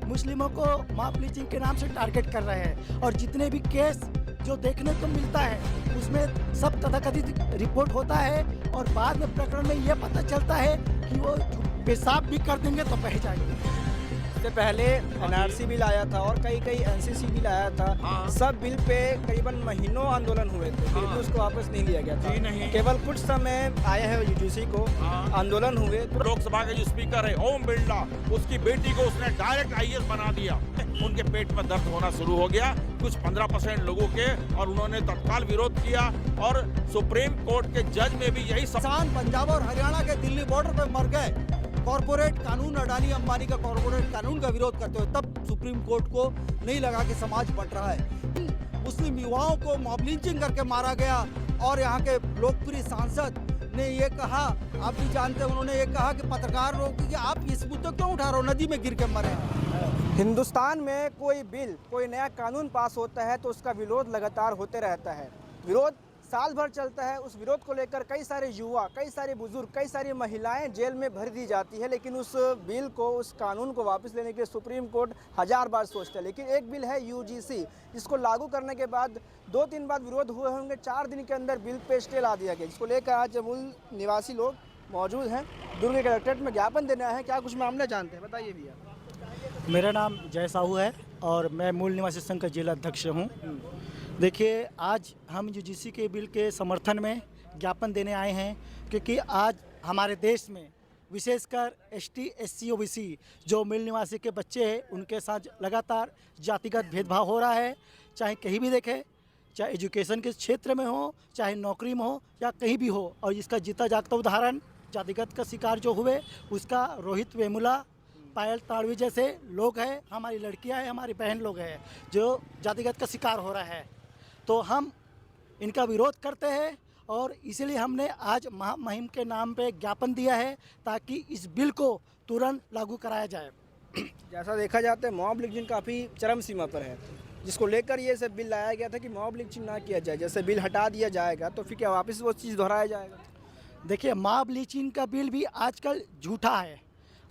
मुस्लिमों को mob lynching के नाम से टारगेट कर रहे हैं और जितने भी केस जो देखने को मिलता है उसमें सब तथाकथित रिपोर्ट होता है और बाद में प्रकरण में यह पता चलता है कि वो पेशाब भी कर देंगे तो बह जाएंगे। इससे पहले एनआरसी बिल आया था और कई एनसीसी बिल आया था। सब बिल पे करीबन महीनों आंदोलन हुए थे, फिर भी उसको वापस नहीं लिया गया था। नहीं। केवल कुछ समय आए हैं यूजीसी को आंदोलन हुए। लोकसभा के जो स्पीकर है ओम बिरला, उसकी बेटी को उसने डायरेक्ट आईएएस बना दिया। उनके पेट में दर्द होना शुरू हो गया कुछ 15% लोगों के, और उन्होंने तत्काल विरोध किया और सुप्रीम कोर्ट के जज में भी यही किसान पंजाब और हरियाणा के दिल्ली बॉर्डर पे मर गए कॉर्पोरेट कानून, अडानी अंबानी का कॉर्पोरेट कानून का विरोध करते हुए, तब सुप्रीम कोर्ट को नहीं लगा कि समाज बट रहा है। मुस्लिम युवाओं को मॉब लिंचिंग करके मारा गया और यहाँ के लोकप्रिय सांसद ने ये कहा, आप भी जानते हैं, उन्होंने ये कहा कि पत्रकार लोग कि आप इस मुद्दे क्यों उठा रहे हो, नदी में गिर के मरे। हिंदुस्तान में कोई बिल, कोई नया कानून पास होता है तो उसका विरोध लगातार होते रहता है। विरोध साल भर चलता है। उस विरोध को लेकर कई सारे युवा, कई सारे बुजुर्ग, कई सारी महिलाएं जेल में भर दी जाती है, लेकिन उस बिल को, उस कानून को वापस लेने के लिए सुप्रीम कोर्ट 1000 बार सोचता है। लेकिन एक बिल है यूजीसी, जिसको लागू करने के बाद 2-3 बार विरोध हुए होंगे, 4 दिन के अंदर बिल पे स्टे ला दिया गया, जिसको लेकर आज मूल निवासी लोग मौजूद हैं। दुर्ग कलेक्ट्रेट में ज्ञापन देने आए हैं। क्या कुछ मामला जानते हैं, बताइए भैया। मेरा नाम जय साहू है और मैं मूल निवासी संघ का जिला अध्यक्ष हूँ। देखिए, आज हम यूजीसी के बिल के समर्थन में ज्ञापन देने आए हैं, क्योंकि आज हमारे देश में विशेषकर एसटी, एससी, ओबीसी जो मूल निवासी के बच्चे हैं, उनके साथ लगातार जातिगत भेदभाव हो रहा है। चाहे कहीं भी देखें, चाहे एजुकेशन के क्षेत्र में हो, चाहे नौकरी में हो, या कहीं भी हो। और इसका जीता जागता उदाहरण जातिगत का शिकार जो हुए उसका रोहित वेमुला, पायल ताड़वी जैसे लोग हैं, हमारी लड़कियां हैं, हमारी बहन लोग हैं जो जातिगत का शिकार हो रहा है। तो हम इनका विरोध करते हैं और इसलिए हमने आज महामहिम के नाम पे ज्ञापन दिया है ताकि इस बिल को तुरंत लागू कराया जाए। जैसा देखा जाता है मॉब लिंचिंग काफ़ी चरम सीमा पर है, जिसको लेकर ये सब बिल लाया गया था कि मॉब लिंचिंग ना किया जाए। जैसे बिल हटा दिया जाएगा तो फिर क्या वापस वो चीज़ दोहराया जाएगा? देखिए, मॉब लिंचिंग का बिल भी आजकल झूठा है।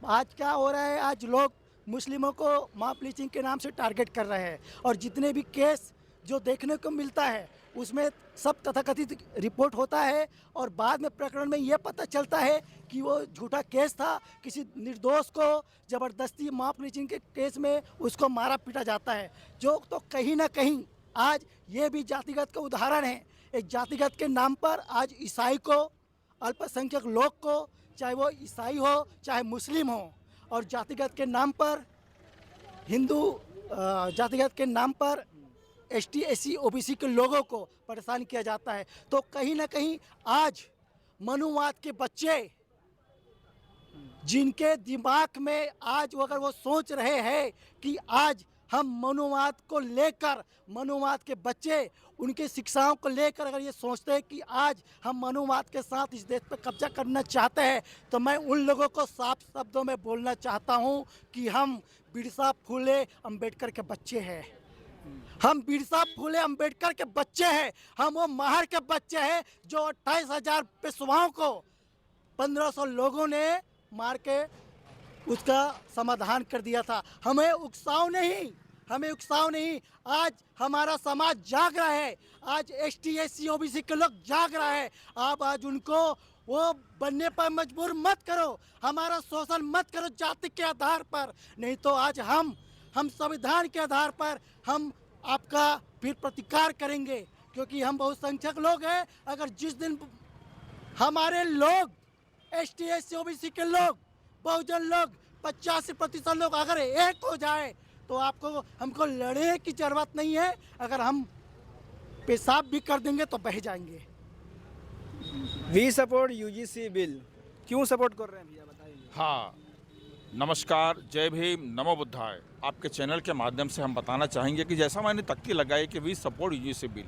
आज क्या हो रहा है, आज लोग मुस्लिमों को मॉब लिंचिंग के नाम से टारगेट कर रहे हैं और जितने भी केस जो देखने को मिलता है उसमें सब तथाकथित रिपोर्ट होता है और बाद में प्रकरण में यह पता चलता है कि वो झूठा केस था। किसी निर्दोष को ज़बरदस्ती मॉब लिंचिंग के केस में उसको मारा पीटा जाता है, जो तो कहीं ना कहीं आज ये भी जातिगत का उदाहरण है। एक जातिगत के नाम पर आज ईसाई को, अल्पसंख्यक लोग को, चाहे वो ईसाई हो चाहे मुस्लिम हो, और जातिगत के नाम पर हिंदू, जातिगत के नाम पर एसटी, एससी, ओबीसी के लोगों को परेशान किया जाता है। तो कहीं ना कहीं आज मनुवाद के बच्चे, जिनके दिमाग में आज अगर वो सोच रहे हैं कि आज हम मनुवाद को लेकर, मनुवाद के बच्चे उनके शिक्षाओं को लेकर अगर ये सोचते हैं कि आज हम मनुवाद के साथ इस देश पर कब्जा करना चाहते हैं, तो मैं उन लोगों को साफ शब्दों में बोलना चाहता हूं कि हम बिरसा फुले अम्बेडकर के बच्चे हैं। हम बिरसा फुले अम्बेडकर के बच्चे हैं। हम वो महर के बच्चे हैं जो 28,000 पेशवाओं को 1500 लोगों ने मार के उसका समाधान कर दिया था। हमें उकसाव नहीं, हमें उकसाव नहीं। आज हमारा समाज जाग रहा है, आज एसटी, एससी, ओबीसी के लोग जाग रहा है। आप आज उनको वो बनने पर मजबूर मत करो, हमारा शोषण मत करो जाति के आधार पर। नहीं तो आज हम संविधान के आधार पर हम आपका फिर प्रतिकार करेंगे, क्योंकि हम बहुसंख्यक लोग हैं। अगर जिस दिन हमारे लोग, एसटी, एससी, ओबीसी के लोग, बहुजन लोग, 85% लोग अगर एक हो जाए तो आपको, हमको लड़ने की जरूरत नहीं है। अगर हम पेशाब भी कर देंगे तो बह जाएंगे। We support UGC bill. क्यों सपोर्ट कर रहे हैं भैया, बताइए। हाँ, नमस्कार, जय भीम, नमो बुद्धाय। आपके चैनल के माध्यम से हम बताना चाहेंगे कि जैसा मैंने तख्ती लगाई कि we support UGC bill.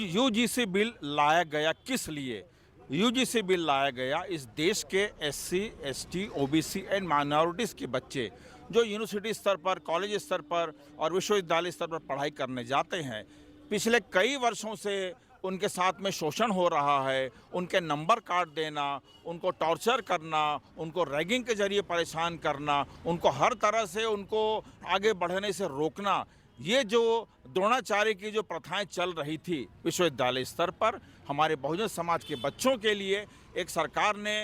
UGC bill लाया गया किस लिए? यूजीसी बिल लाया गया इस देश के SC, ST, OBC and minorities के बच्चे जो यूनिवर्सिटी स्तर पर, कॉलेज स्तर पर और विश्वविद्यालय स्तर पर पढ़ाई करने जाते हैं, पिछले कई वर्षों से उनके साथ में शोषण हो रहा है, उनके नंबर काट देना, उनको टॉर्चर करना, उनको रैगिंग के जरिए परेशान करना, उनको हर तरह से उनको आगे बढ़ने से रोकना, ये जो द्रोणाचार्य की जो प्रथाएं चल रही थी विश्वविद्यालय स्तर पर, हमारे बहुजन समाज के बच्चों के लिए एक सरकार ने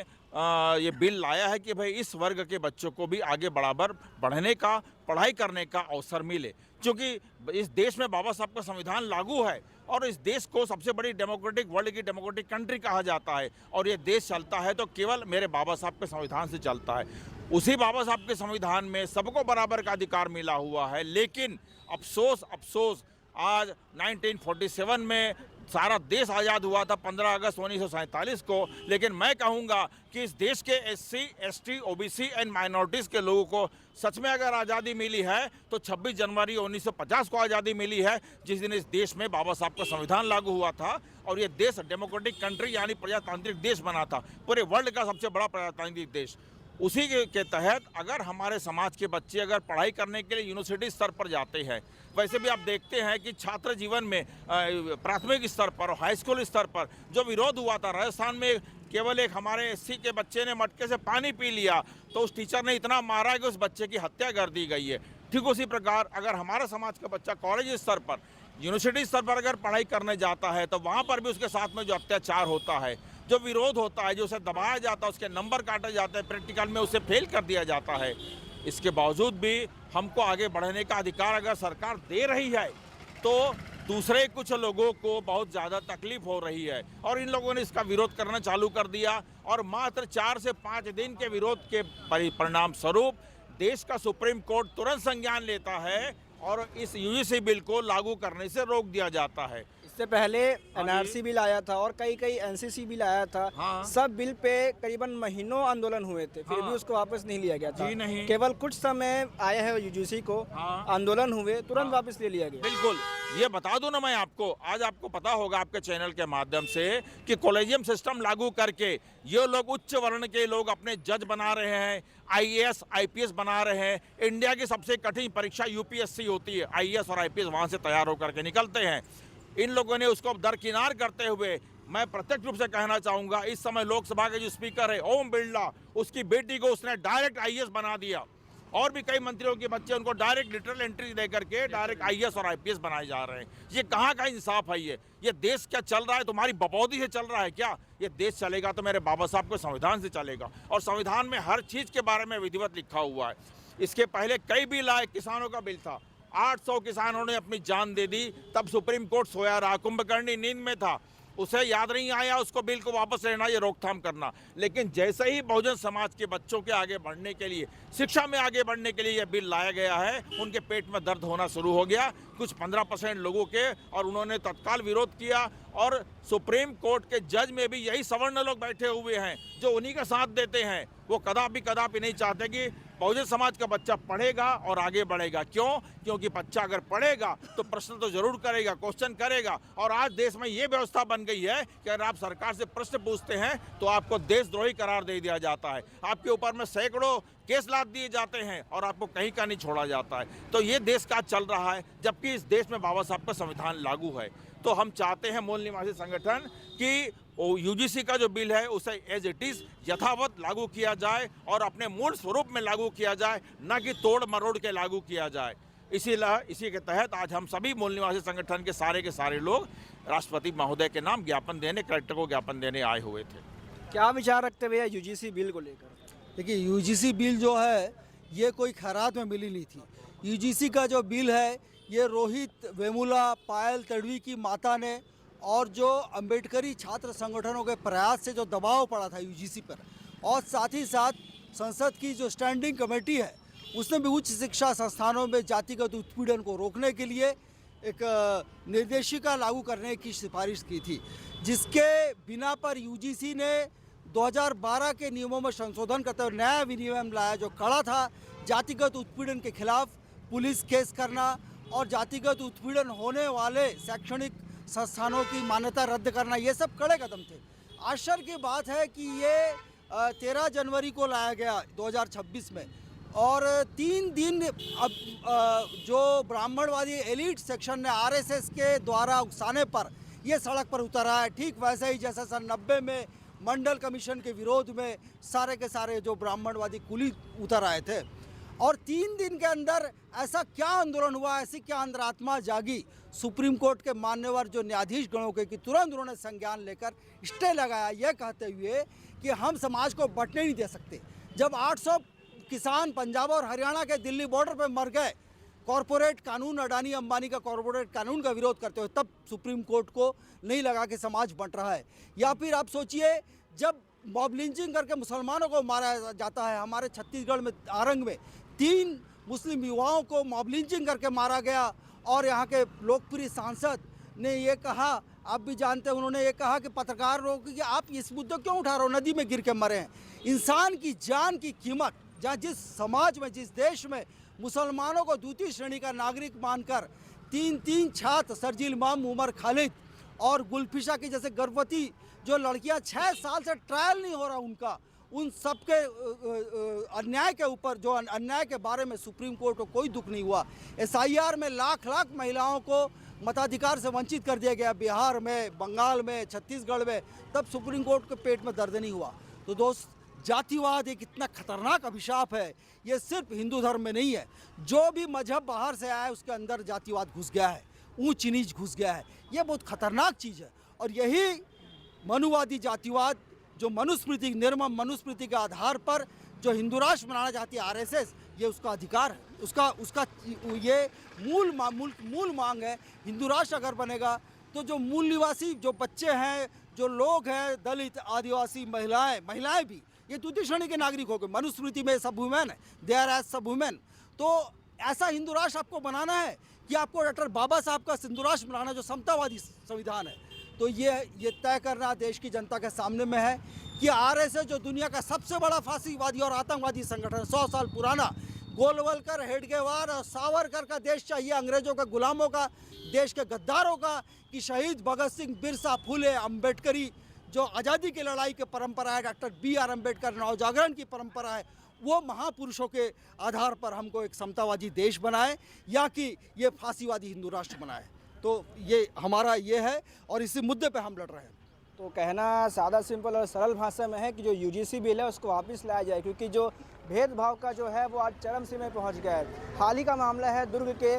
ये बिल लाया है कि भाई इस वर्ग के बच्चों को भी आगे बराबर बढ़ने का, पढ़ाई करने का अवसर मिले, क्योंकि इस देश में बाबा साहब का संविधान लागू है और इस देश को सबसे बड़ी डेमोक्रेटिक, वर्ल्ड की डेमोक्रेटिक कंट्री कहा जाता है और ये देश चलता है तो केवल मेरे बाबा साहब के संविधान से चलता है। उसी बाबा साहब के संविधान में सबको बराबर का अधिकार मिला हुआ है, लेकिन अफसोस आज 1947 में सारा देश आज़ाद हुआ था 15 अगस्त 1947 को, लेकिन मैं कहूँगा कि इस देश के SC, ST, OBC and minorities के लोगों को सच में अगर आज़ादी मिली है तो 26 जनवरी 1950 को आज़ादी मिली है, जिस दिन इस देश में बाबा साहब का संविधान लागू हुआ था और ये देश डेमोक्रेटिक कंट्री यानी प्रजातांत्रिक देश बना था, पूरे वर्ल्ड का सबसे बड़ा प्रजातांत्रिक देश। उसी के तहत अगर हमारे समाज के बच्चे अगर पढ़ाई करने के लिए यूनिवर्सिटी स्तर पर जाते हैं, वैसे भी आप देखते हैं कि छात्र जीवन में प्राथमिक स्तर पर और हाई स्कूल स्तर पर जो विरोध हुआ था, राजस्थान में केवल एक हमारे SC के बच्चे ने मटके से पानी पी लिया तो उस टीचर ने इतना मारा कि उस बच्चे की हत्या कर दी गई है। ठीक उसी प्रकार अगर हमारा समाज का बच्चा कॉलेज स्तर पर, यूनिवर्सिटी स्तर पर अगर पढ़ाई करने जाता है तो वहाँ पर भी उसके साथ में जो अत्याचार होता है, जो विरोध होता है, जो उसे दबाया जाता है, उसके नंबर काटे जाते हैं, प्रैक्टिकल में उसे फेल कर दिया जाता है, इसके बावजूद भी हमको आगे बढ़ने का अधिकार अगर सरकार दे रही है तो दूसरे कुछ लोगों को बहुत ज़्यादा तकलीफ हो रही है और इन लोगों ने इसका विरोध करना चालू कर दिया और मात्र 4 से 5 दिन के विरोध के परिणाम स्वरूप देश का सुप्रीम कोर्ट तुरंत संज्ञान लेता है और इस UGC बिल को लागू करने से रोक दिया जाता है। इससे पहले NRC बिल आया था और कई NCC बिल आया था। हाँ। सब बिल पे करीबन महीनों आंदोलन हुए थे, फिर भी उसको वापस नहीं लिया गया था। जी नहीं। केवल कुछ समय आया है UGC को, आंदोलन हुए, तुरंत वापस ले लिया गया। बिल्कुल, ये बता दूं ना मैं आपको, आज आपको पता होगा आपके चैनल के माध्यम से कि कॉलेजियम सिस्टम लागू करके ये लोग उच्च वर्ण के लोग अपने जज बना रहे हैं, IAS IPS बना रहे हैं। इंडिया की सबसे कठिन परीक्षा UPSC होती है, IAS और IPS वहाँ से तैयार होकर के निकलते हैं। इन लोगों ने उसको दरकिनार करते हुए मैं प्रत्यक्ष रूप से कहना चाहूँगा, इस समय लोकसभा के जो स्पीकर है ओम बिरला, उसकी बेटी को उसने डायरेक्ट IAS बना दिया और भी कई मंत्रियों के बच्चे उनको डायरेक्ट लिटरल एंट्री दे करके डायरेक्ट IAS और IPS बनाए जा रहे हैं। ये कहाँ का इंसाफ है? ये देश क्या चल रहा है? तुम्हारी बपौदी से चल रहा है क्या? ये देश चलेगा तो मेरे बाबा साहब के संविधान से चलेगा और संविधान में हर चीज़ के बारे में विधिवत लिखा हुआ है। इसके पहले कई बिल आए, किसानों का बिल था, 800 किसानों ने अपनी जान दे दी, तब सुप्रीम कोर्ट सोया रहा, कुंभकर्णी नींद में था, उसे याद नहीं आया उसको बिल को वापस लेना, ये रोकथाम करना। लेकिन जैसे ही बहुजन समाज के बच्चों के आगे बढ़ने के लिए, शिक्षा में आगे बढ़ने के लिए ये बिल लाया गया है, उनके पेट में दर्द होना शुरू हो गया कुछ 15% लोगों के, और उन्होंने तत्काल विरोध किया। और सुप्रीम कोर्ट के जज में भी यही सवर्ण लोग बैठे हुए हैं जो उन्हीं का साथ देते हैं। वो कदापि नहीं चाहते कि बहुजन समाज का बच्चा पढ़ेगा और आगे बढ़ेगा। क्यों? क्योंकि बच्चा अगर पढ़ेगा तो प्रश्न तो जरूर करेगा, क्वेश्चन करेगा। और आज देश में ये व्यवस्था बन गई है कि अगर आप सरकार से प्रश्न पूछते हैं तो आपको देशद्रोही करार दे दिया जाता है, आपके ऊपर में सैकड़ों केस लाद दिए जाते हैं और आपको कहीं का नहीं छोड़ा जाता है। तो ये देश का चल रहा है, जबकि इस देश में बाबा साहब का संविधान लागू है। तो हम चाहते हैं मूल निवासी संगठन कि UGC का जो बिल है उसे एज इट इज यथावत लागू किया जाए और अपने मूल स्वरूप में लागू किया जाए, न कि तोड़ मरोड़ के लागू किया जाए। इसी के तहत आज हम सभी मूल निवासी संगठन के सारे लोग राष्ट्रपति महोदय के नाम ज्ञापन देने, कलेक्टर को ज्ञापन देने आए हुए थे। क्या विचार रखते हुए UGC बिल को लेकर? देखिए, UGC बिल जो है ये कोई खैरात में मिली नहीं थी। UGC का जो बिल है ये रोहित वेमुला, पायल तड़वी की माता ने और जो अम्बेडकरी छात्र संगठनों के प्रयास से जो दबाव पड़ा था UGC पर, और साथ ही साथ संसद की जो स्टैंडिंग कमेटी है उसने भी उच्च शिक्षा संस्थानों में जातिगत उत्पीड़न को रोकने के लिए एक निर्देशिका लागू करने की सिफारिश की थी, जिसके बिना पर UGC ने 2012 के नियमों में संशोधन करते हुए नया विनियम लाया जो कड़ा था। जातिगत उत्पीड़न के खिलाफ पुलिस केस करना और जातिगत उत्पीड़न होने वाले शैक्षणिक संस्थानों की मान्यता रद्द करना, ये सब कड़े कदम थे। आश्चर्य की बात है कि ये 13 जनवरी को लाया गया 2026 में, और 3 दिन अब जो ब्राह्मणवादी एलिट सेक्शन ने आरएसएस के द्वारा उकसाने पर ये सड़क पर उतरा है, ठीक वैसे ही जैसे सन 90 में मंडल कमीशन के विरोध में सारे के सारे जो ब्राह्मणवादी कुली उतर आए थे। और 3 दिन के अंदर ऐसा क्या आंदोलन हुआ, ऐसी क्या अंतरात्मा जागी सुप्रीम कोर्ट के मान्यवर जो न्यायाधीश गणों के, कि तुरंत उन्होंने संज्ञान लेकर स्टे लगाया, ये कहते हुए कि हम समाज को बंटने नहीं दे सकते। जब 800 किसान पंजाब और हरियाणा के दिल्ली बॉर्डर पर मर गए कॉरपोरेट कानून, अडानी अंबानी का कॉरपोरेट कानून का विरोध करते हुए, तब सुप्रीम कोर्ट को नहीं लगा कि समाज बंट रहा है। या फिर आप सोचिए जब मॉब लिंचिंग करके मुसलमानों को मारा जाता है, हमारे छत्तीसगढ़ में आरंग में 3 मुस्लिम युवाओं को मॉब लिंचिंग करके मारा गया, और यहाँ के लोकप्रिय सांसद ने ये कहा, आप भी जानते हैं, उन्होंने ये कहा कि पत्रकारों की कि आप इस मुद्दे क्यों उठा रहे हो, नदी में गिर के मरे हैं। इंसान की जान की कीमत, जहाँ जिस समाज में, जिस देश में मुसलमानों को द्वितीय श्रेणी का नागरिक मानकर 3 छात्र सरजील इमाम, उमर खालिद और गुलफिशा की जैसे गर्भवती जो लड़कियां 6 साल से ट्रायल नहीं हो रहा उनका, उन सब के अन्याय के ऊपर, जो अन्याय के बारे में सुप्रीम कोर्ट को कोई दुख नहीं हुआ। SIR में लाख महिलाओं को मताधिकार से वंचित कर दिया गया, बिहार में, बंगाल में, छत्तीसगढ़ में, तब सुप्रीम कोर्ट के पेट में दर्द नहीं हुआ। तो दोस्त, जातिवाद एक इतना खतरनाक अभिशाप है, ये सिर्फ हिंदू धर्म में नहीं है, जो भी मजहब बाहर से आया है उसके अंदर जातिवाद घुस गया है, ऊंच नीच घुस गया है। ये बहुत खतरनाक चीज़ है, और यही मनुवादी जातिवाद जो मनुस्मृति, निर्मम मनुस्मृति के आधार पर जो हिंदू राष्ट्र बनाना चाहती है आरएसएस, ये उसका अधिकार है, उसका ये मूल मांग है। हिंदू राष्ट्र अगर बनेगा तो जो मूल निवासी, जो बच्चे हैं, जो लोग हैं, दलित, आदिवासी, महिलाएं भी ये द्वितीय श्रेणी के नागरिक हो गए। मनुस्मृति में सब वुमेन है, दे आर एज सब वुमेन। तो ऐसा हिंदू राष्ट्र आपको बनाना है कि आपको डॉक्टर बाबा साहब का हिंदू राष्ट्र बनाना जो समतावादी संविधान है, तो ये तय करना देश की जनता के सामने में है कि आरएसएस जो दुनिया का सबसे बड़ा फांसीवादी और आतंकवादी संगठन, 100 साल पुराना, गोलवलकर, हेडगेवार और सावरकर का देश चाहिए, अंग्रेजों के गुलामों का, देश के गद्दारों का, कि शहीद भगत सिंह, बिरसा, फुले, अम्बेडकरी जो आज़ादी की लड़ाई की परंपरा है, डॉक्टर BR अम्बेडकर नवजागरण की परंपरा है, वो महापुरुषों के आधार पर हमको एक समतावादी देश बनाए, या कि ये फांसीवादी हिंदू राष्ट्र बनाए। तो ये हमारा ये है, और इसी मुद्दे पे हम लड़ रहे हैं। तो कहना सादा, सिंपल और सरल भाषा में है कि जो UGC बिल है उसको वापस लाया जाए, क्योंकि जो भेदभाव का जो है वो आज चरम सीमा में पहुंच गया है। हाल ही का मामला है दुर्ग के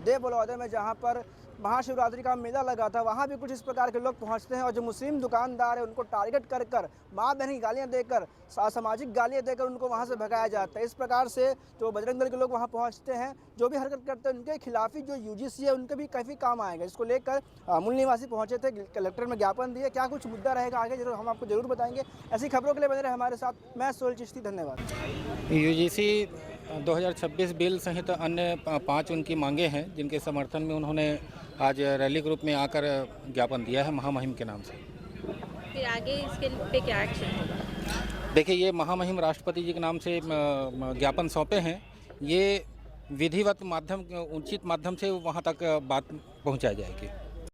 देव बलौदा में, जहां पर महाशिवरात्रि का मेला लगा था, वहाँ भी कुछ इस प्रकार के लोग पहुँचते हैं और जो मुस्लिम दुकानदार है उनको टारगेट कर माँ बहन की गालियाँ देकर, असामाजिक गालियाँ देकर उनको वहाँ से भगाया जाता है। इस प्रकार से जो बजरंग दल के लोग वहाँ पहुँचते हैं, जो भी हरकत करते हैं, उनके खिलाफ ही जो UGC है उनके भी काफ़ी काम आएगा। इसको लेकर मूल निवासी पहुँचे थे, कलेक्टर में ज्ञापन दिए। क्या कुछ मुद्दा रहेगा आगे जरूर हम आपको जरूर बताएंगे। ऐसी खबरों के लिए बने रहे हमारे साथ। मैं सोहेल चिश्ती, धन्यवाद। UGC 2026 बिल सहित अन्य 5 उनकी मांगे हैं, जिनके समर्थन में उन्होंने आज रैली ग्रुप में आकर ज्ञापन दिया है महामहिम के नाम से। फिर आगे इसके पे क्या एक्शन होगा? देखिए, ये महामहिम राष्ट्रपति जी के नाम से ज्ञापन सौंपे हैं। ये विधिवत माध्यम, उचित माध्यम से वहाँ तक बात पहुँचाई जाएगी।